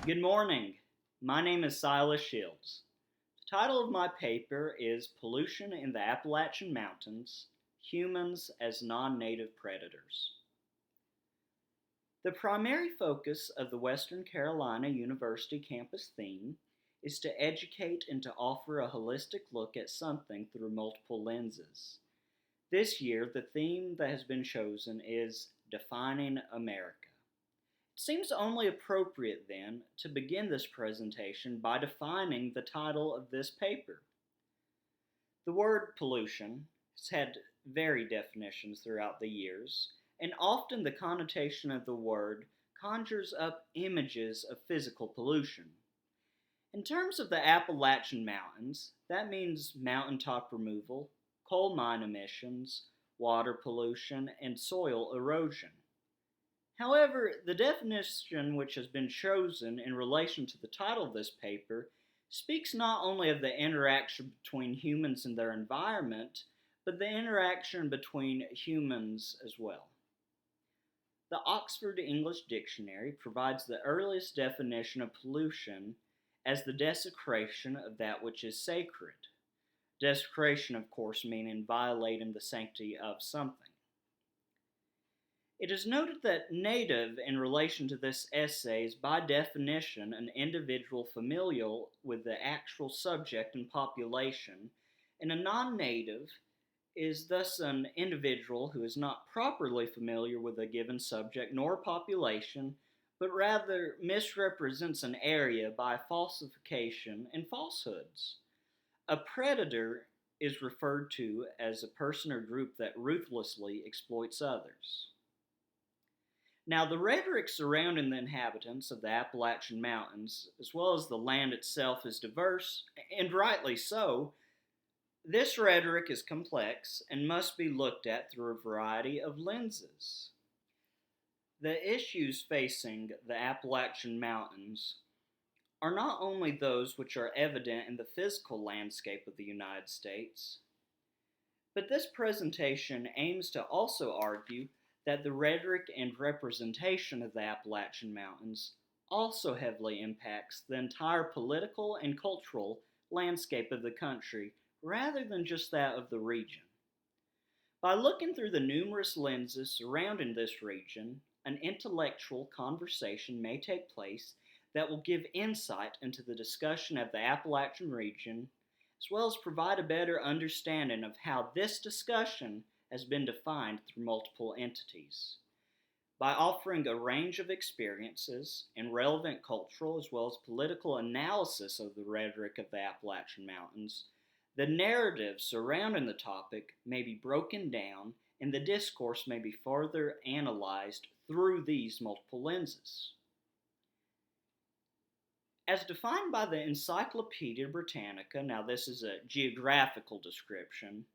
Good morning. My name is Silas. The title of my paper is Pollution in the Appalachian Mountains, Humans as Non-Native Predators. The primary focus of the Western Carolina University campus theme is to educate and to offer a holistic look at something through multiple lenses. This year, the theme that has been chosen is Defining America. It seems only appropriate, then, to begin this presentation by defining the title of this paper. The word pollution has had varied definitions throughout the years, and often the connotation of the word conjures up images of physical pollution. In terms of the Appalachian Mountains, that means mountaintop removal, coal mine emissions, water pollution, and soil erosion. However, the definition which has been chosen in relation to the title of this paper speaks not only of the interaction between humans and their environment, but the interaction between humans as well. The Oxford English Dictionary provides the earliest definition of pollution as the desecration of that which is sacred. Desecration, of course, meaning violating the sanctity of something. It is noted that native in relation to this essay is by definition an individual familial with the actual subject and population, and a non-native is thus an individual who is not properly familiar with a given subject nor population, but rather misrepresents an area by falsification and falsehoods. A predator is referred to as a person or group that ruthlessly exploits others. Now, the rhetoric surrounding the inhabitants of the Appalachian Mountains, as well as the land itself, is diverse, and rightly so. This rhetoric is complex and must be looked at through a variety of lenses. The issues facing the Appalachian Mountains are not only those which are evident in the physical landscape of the United States, but this presentation aims to also argue that the rhetoric and representation of the Appalachian Mountains also heavily impacts the entire political and cultural landscape of the country rather than just that of the region. By looking through the numerous lenses surrounding this region, an intellectual conversation may take place that will give insight into the discussion of the Appalachian region, as well as provide a better understanding of how this discussion has been defined through multiple entities. By offering a range of experiences and relevant cultural as well as political analysis of the rhetoric of the Appalachian Mountains, the narrative surrounding the topic may be broken down and the discourse may be further analyzed through these multiple lenses. As defined by the Encyclopedia Britannica, now this is a geographical description,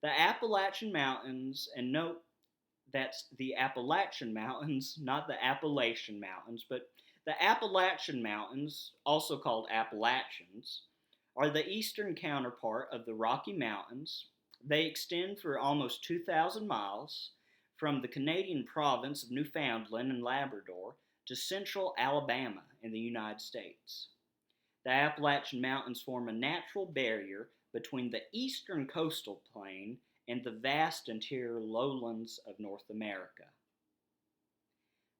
the Appalachian Mountains, and note that's the Appalachian Mountains, not the Appalachian Mountains, but the Appalachian Mountains, also called Appalachians, are the eastern counterpart of the Rocky Mountains. They extend for almost 2,000 miles from the Canadian province of Newfoundland and Labrador to central Alabama in the United States. The Appalachian Mountains form a natural barrier between the eastern coastal plain and the vast interior lowlands of North America.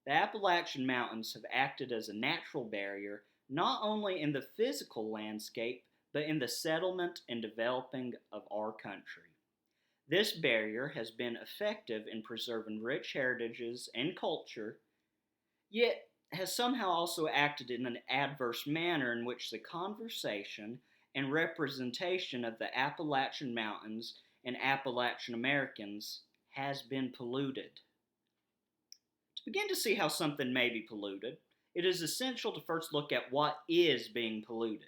The Appalachian Mountains have acted as a natural barrier not only in the physical landscape, but in the settlement and developing of our country. This barrier has been effective in preserving rich heritages and culture, yet has somehow also acted in an adverse manner in which the conversation and representation of the Appalachian Mountains and Appalachian Americans has been polluted. To begin to see how something may be polluted, it is essential to first look at what is being polluted.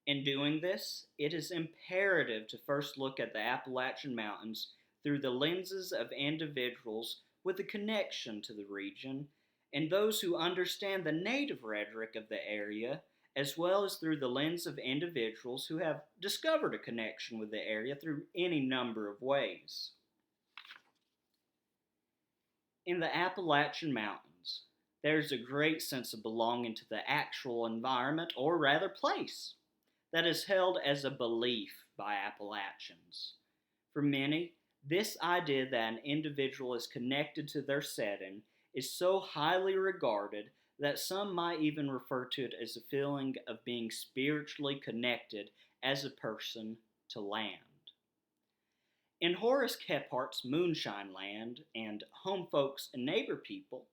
In doing this, it is imperative to first look at the Appalachian Mountains through the lenses of individuals with a connection to the region and those who understand the native rhetoric of the area, as well as through the lens of individuals who have discovered a connection with the area through any number of ways. In the Appalachian Mountains, There's a great sense of belonging to the actual environment, or rather place, that is held as a belief by Appalachians. For many, this idea that an individual is connected to their setting is so highly regarded that some might even refer to it as a feeling of being spiritually connected as a person to land. In Horace Kephart's Moonshine Land and Home Folks and Neighbor People,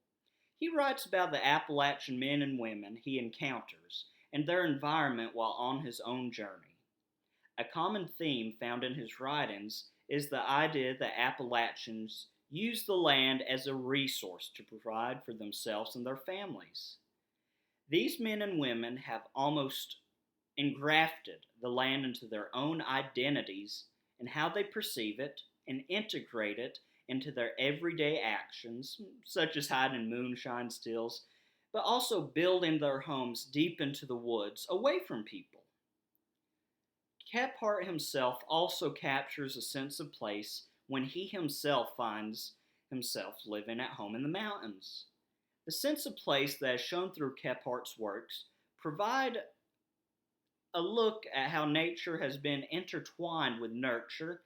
he writes about the Appalachian men and women he encounters and their environment while on his own journey. A common theme found in his writings is the idea that Appalachians use the land as a resource to provide for themselves and their families. These men and women have almost engrafted the land into their own identities and how they perceive it and integrate it into their everyday actions, such as hiding moonshine stills, but also building their homes deep into the woods away from people. Kephart himself also captures a sense of place when he himself finds himself living at home in the mountains. The sense of place that is shown through Kephart's works provide a look at how nature has been intertwined with nurture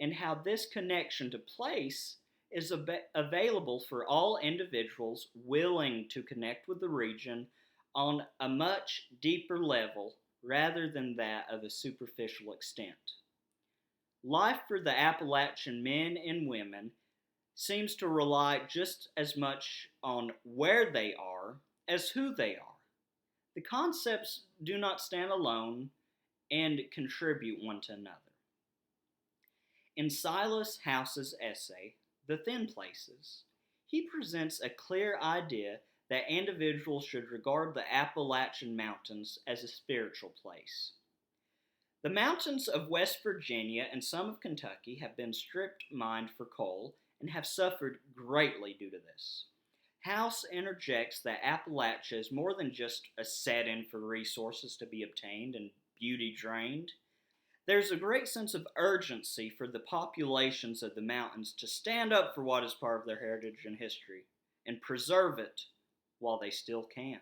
and how this connection to place is available for all individuals willing to connect with the region on a much deeper level rather than that of a superficial extent. Life for the Appalachian men and women seems to rely just as much on where they are as who they are. The concepts do not stand alone and contribute one to another. In Silas House's essay, The Thin Places, he presents a clear idea that individuals should regard the Appalachian Mountains as a spiritual place. The mountains of West Virginia and some of Kentucky have been stripped mined for coal and have suffered greatly due to this. House interjects that Appalachia is more than just a set-in for resources to be obtained and beauty drained. There's a great sense of urgency for the populations of the mountains to stand up for what is part of their heritage and history and preserve it while they still can.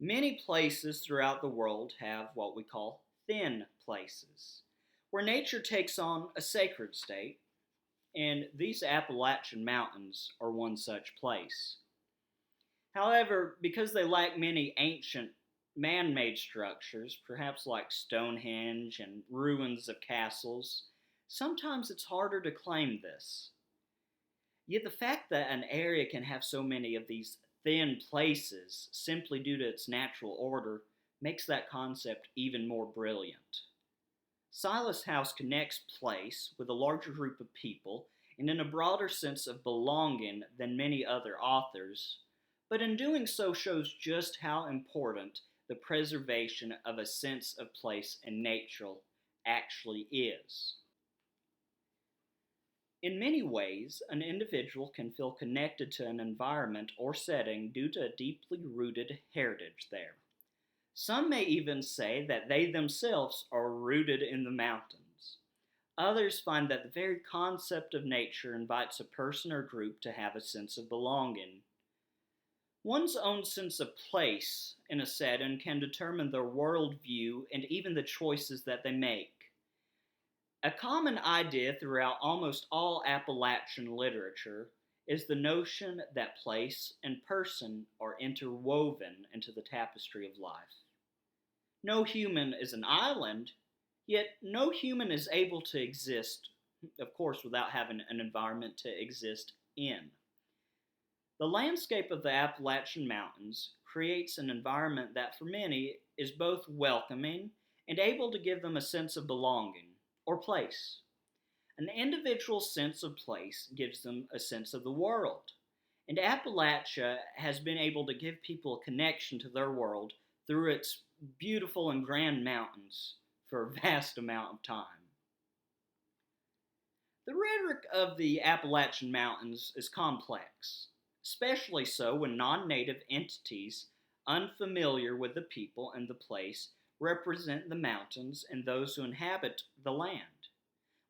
Many places throughout the world have what we call thin places, where nature takes on a sacred state, and these Appalachian Mountains are one such place. However, because they lack many ancient man-made structures, perhaps like Stonehenge and ruins of castles, sometimes it's harder to claim this. Yet the fact that an area can have so many of these thin places simply due to its natural order makes that concept even more brilliant. Silas House connects place with a larger group of people and in a broader sense of belonging than many other authors, but in doing so shows just how important the preservation of a sense of place and nature actually is. In many ways, an individual can feel connected to an environment or setting due to a deeply rooted heritage there. Some may even say that they themselves are rooted in the mountains. Others find that the very concept of nature invites a person or group to have a sense of belonging. One's own sense of place in a setting can determine their worldview and even the choices that they make. A common idea throughout almost all Appalachian literature is the notion that place and person are interwoven into the tapestry of life. No human is an island, yet no human is able to exist, of course, without having an environment to exist in. The landscape of the Appalachian Mountains creates an environment that for many is both welcoming and able to give them a sense of belonging or place. An individual's sense of place gives them a sense of the world, and Appalachia has been able to give people a connection to their world through its beautiful and grand mountains for a vast amount of time. The rhetoric of the Appalachian Mountains is complex, especially so when non-native entities unfamiliar with the people and the place represent the mountains and those who inhabit the land.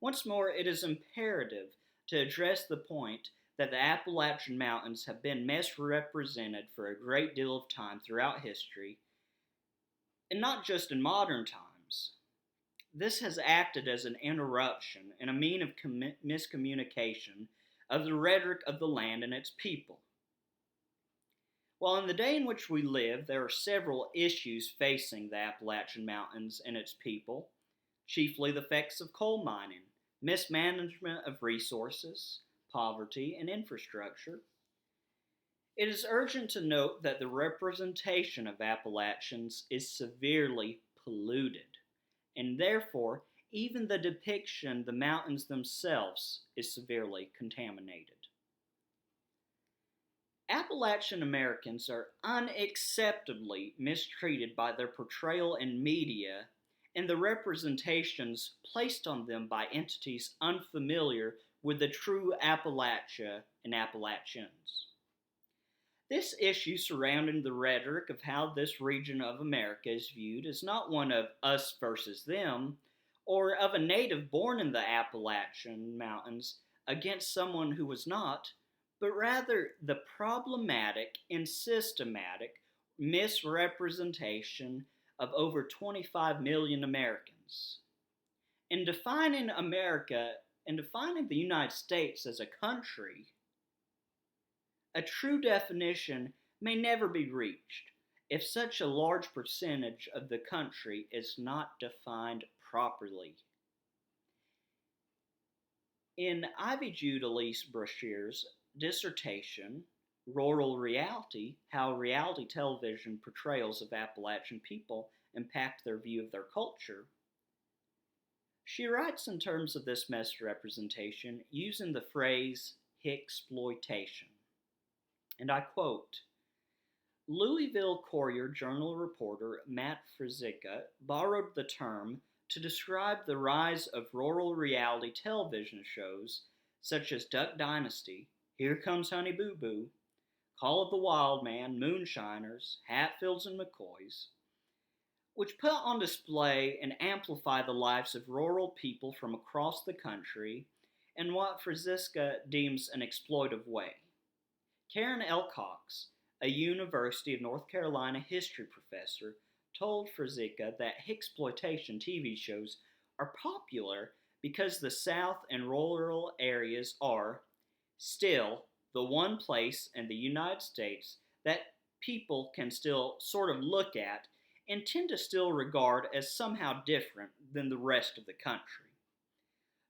Once more, it is imperative to address the point that the Appalachian Mountains have been misrepresented for a great deal of time throughout history, and not just in modern times. This has acted as an interruption and a mean of miscommunication of the rhetoric of the land and its people. While in the day in which we live, there are several issues facing the Appalachian Mountains and its people, chiefly the effects of coal mining, mismanagement of resources, poverty, and infrastructure. It is urgent to note that the representation of Appalachians is severely polluted, and therefore, even the depiction of the mountains themselves is severely contaminated. Appalachian Americans are unacceptably mistreated by their portrayal in media and the representations placed on them by entities unfamiliar with the true Appalachia and Appalachians. This issue surrounding the rhetoric of how this region of America is viewed is not one of us versus them, or of a native born in the Appalachian Mountains against someone who was not, but rather the problematic and systematic misrepresentation of over 25 million Americans. In defining America and defining the United States as a country, a true definition may never be reached if such a large percentage of the country is not defined properly. In Ivy Jubilee's brochure's dissertation, Rural Reality, How Reality Television Portrayals of Appalachian People Impact Their View of Their Culture, she writes in terms of this misrepresentation using the phrase "hicksploitation." And I quote, Louisville Courier-Journal reporter Matt Frizicka borrowed the term to describe the rise of rural reality television shows such as Duck Dynasty, Here Comes Honey Boo Boo, Call of the Wild Man, Moonshiners, Hatfields and McCoys, which put on display and amplify the lives of rural people from across the country in what Frizicka deems an exploitive way. Karen L. Cox, a University of North Carolina history professor, told Frizicka that hicksploitation TV shows are popular because the South and rural areas are, still, the one place in the United States that people can still sort of look at and tend to still regard as somehow different than the rest of the country.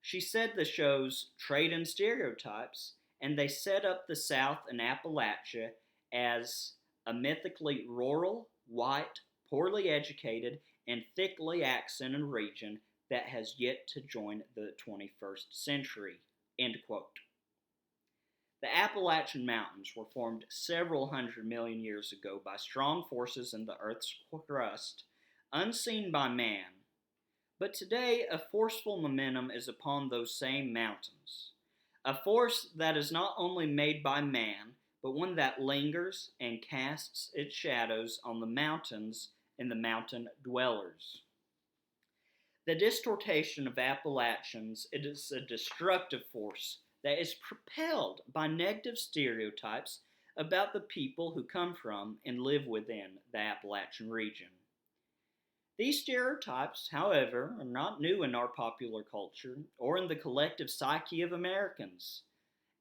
She said the shows trade in stereotypes and they set up the South and Appalachia as a mythically rural, white, poorly educated, and thickly accented region that has yet to join the 21st century. End quote. The Appalachian Mountains were formed several hundred million years ago by strong forces in the Earth's crust, unseen by man. But today, a forceful momentum is upon those same mountains. A force that is not only made by man, but one that lingers and casts its shadows on the mountains and the mountain dwellers. The distortion of Appalachians is a destructive force that is propelled by negative stereotypes about the people who come from and live within the Appalachian region. These stereotypes, however, are not new in our popular culture or in the collective psyche of Americans.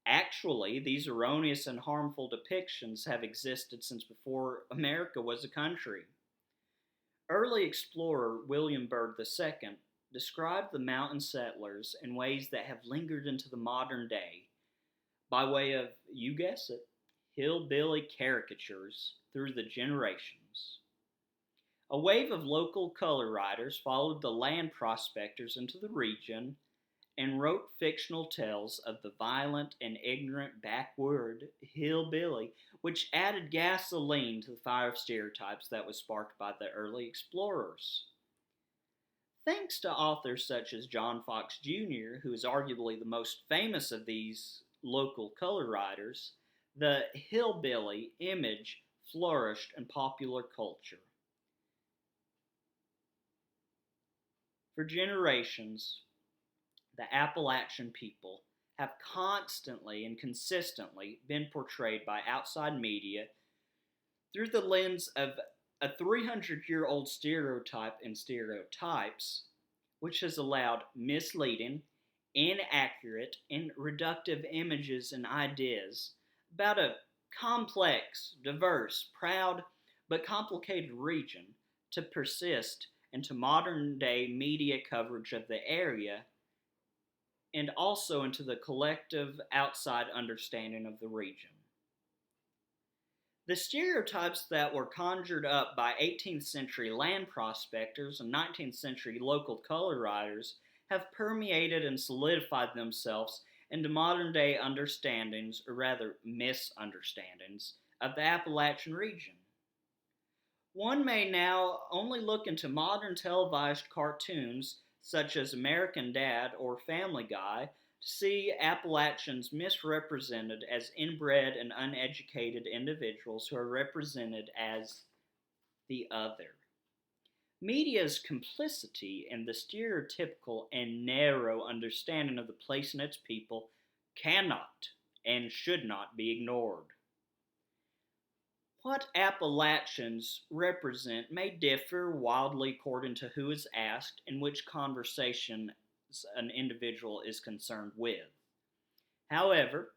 Actually, these erroneous and harmful depictions have existed since before America was a country. Early explorer William Byrd II described the mountain settlers in ways that have lingered into the modern day by way of, you guess it, hillbilly caricatures through the generations. A wave of local color writers followed the land prospectors into the region and wrote fictional tales of the violent and ignorant backward hillbilly, which added gasoline to the fire of stereotypes that was sparked by the early explorers. Thanks to authors such as John Fox Jr., who is arguably the most famous of these local color writers, the hillbilly image flourished in popular culture. For generations, the Appalachian people have constantly and consistently been portrayed by outside media through the lens of a 300-year-old stereotype and stereotypes, which has allowed misleading, inaccurate, and reductive images and ideas about a complex, diverse, proud, but complicated region to persist into modern day media coverage of the area and also into the collective outside understanding of the region. The stereotypes that were conjured up by 18th century land prospectors and 19th century local color writers have permeated and solidified themselves into modern day understandings, or rather misunderstandings, of the Appalachian region. One may now only look into modern televised cartoons such as American Dad or Family Guy to see Appalachians misrepresented as inbred and uneducated individuals who are represented as the other. Media's complicity in the stereotypical and narrow understanding of the place and its people cannot and should not be ignored. What Appalachians represent may differ wildly according to who is asked and which conversation an individual is concerned with. However,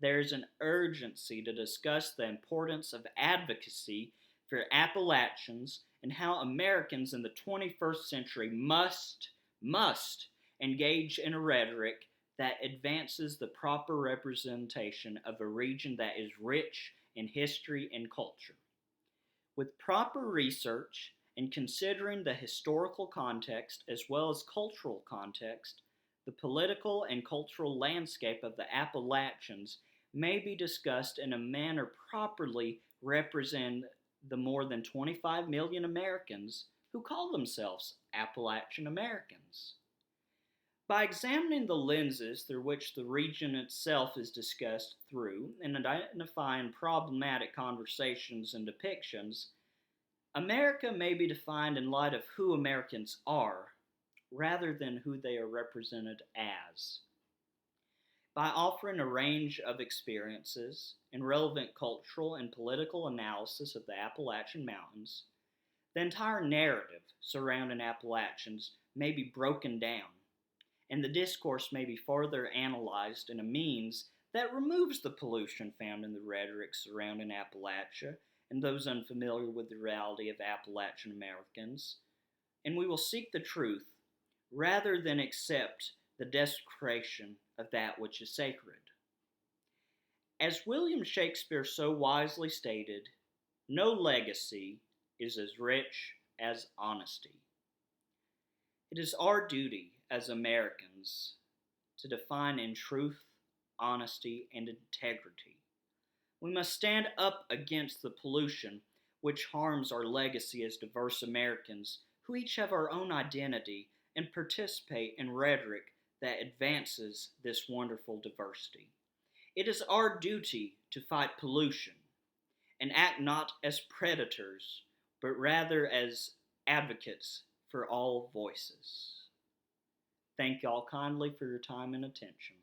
there is an urgency to discuss the importance of advocacy for Appalachians and how Americans in the 21st century must engage in a rhetoric that advances the proper representation of a region that is rich in history and culture. With proper research and considering the historical context as well as cultural context, the political and cultural landscape of the Appalachians may be discussed in a manner properly representing the more than 25 million Americans who call themselves Appalachian Americans. By examining the lenses through which the region itself is discussed through and identifying problematic conversations and depictions, America may be defined in light of who Americans are, rather than who they are represented as. By offering a range of experiences and relevant cultural and political analysis of the Appalachian Mountains, the entire narrative surrounding Appalachians may be broken down, and the discourse may be further analyzed in a means that removes the pollution found in the rhetoric surrounding Appalachia and those unfamiliar with the reality of Appalachian Americans, and we will seek the truth rather than accept the desecration of that which is sacred. As William Shakespeare so wisely stated, no legacy is as rich as honesty. It is our duty as Americans to define in truth, honesty, and integrity. We must stand up against the pollution which harms our legacy as diverse Americans who each have our own identity and participate in rhetoric that advances this wonderful diversity. It is our duty to fight pollution and act not as predators, but rather as advocates for all voices. Thank y'all kindly for your time and attention.